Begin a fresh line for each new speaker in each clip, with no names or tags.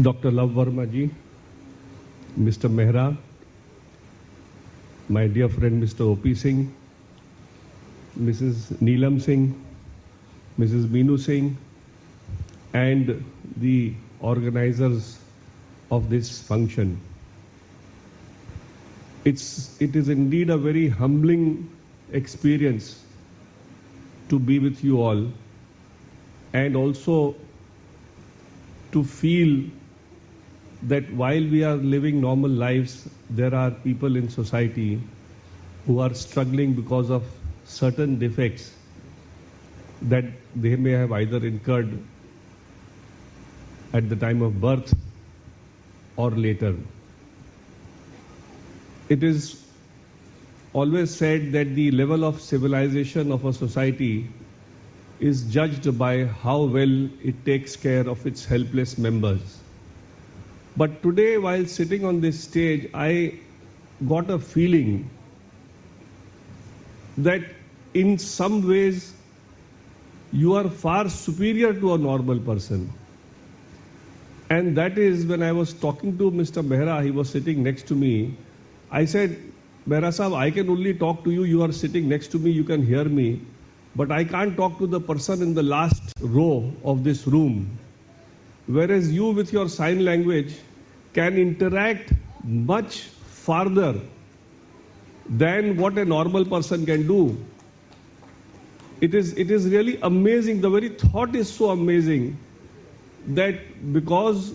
Dr. Love Verma ji, Mr. Mehra, my dear friend Mr. O.P. Singh, Mrs. Neelam Singh, Mrs. Meenu Singh, and the organizers of this function. It is indeed a very humbling experience to be with you all, and also to feel that while we are living normal lives, there are people in society who are struggling because of certain defects that they may have either incurred at the time of birth or later. It is always said that the level of civilization of a society is judged by how well it takes care of its helpless members. But today, while sitting on this stage, I got a feeling that in some ways you are far superior to a normal person. And that is when I was talking to Mr. Mehra, he was sitting next to me. I said, Mehra Sahab, I can only talk to you. You are sitting next to me, you can hear me. But I can't talk to the person in the last row of this room. Whereas you with your sign language can interact much farther than what a normal person can do. It is really amazing. The very thought is so amazing that because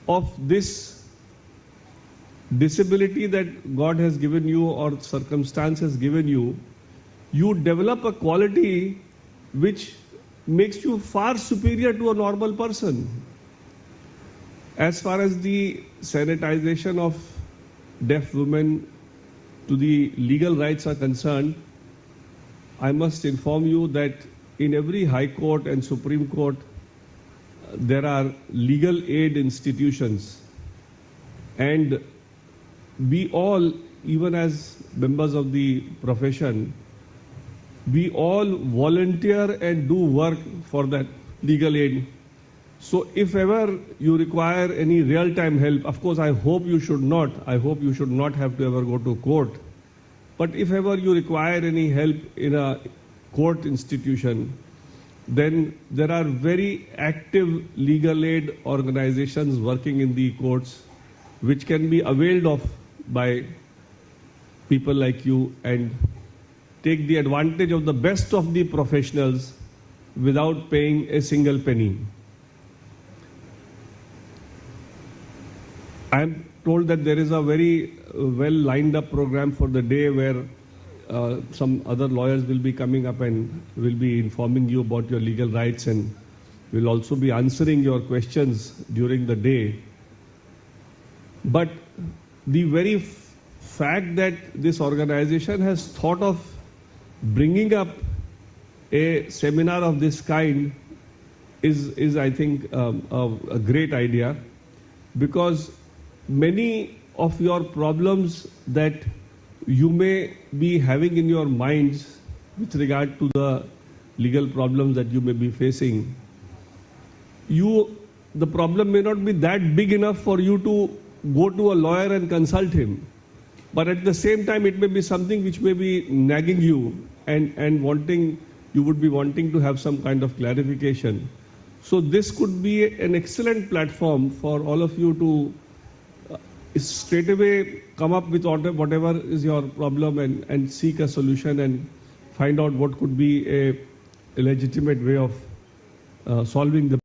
of this disability that God has given you or circumstance has given you, you develop a quality which makes you far superior to a normal person. As far as the sanitization of deaf women to the legal rights are concerned, I must inform you that in every High Court and Supreme Court, there are legal aid institutions. And we all, even as members of the profession, we all volunteer and do work for that legal aid. So if ever you require any real-time help, of course I hope you should not. I hope you should not have to ever go to court. But if ever you require any help in a court institution, then there are very active legal aid organizations working in the courts which can be availed of by people like you and take the advantage of the best of the professionals without paying a single penny. I am told that there is a very well lined up program for the day where some other lawyers will be coming up and will be informing you about your legal rights and will also be answering your questions during the day. But the very fact that this organization has thought of bringing up a seminar of this kind is I think, a great idea, because many of your problems that you may be having in your minds with regard to the legal problems that you may be facing, the problem may not be that big enough for you to go to a lawyer and consult him. But at the same time, it may be something which may be nagging you and you would be wanting to have some kind of clarification. So this could be an excellent platform for all of you to straight away come up with whatever is your problem and seek a solution and find out what could be a legitimate way of solving the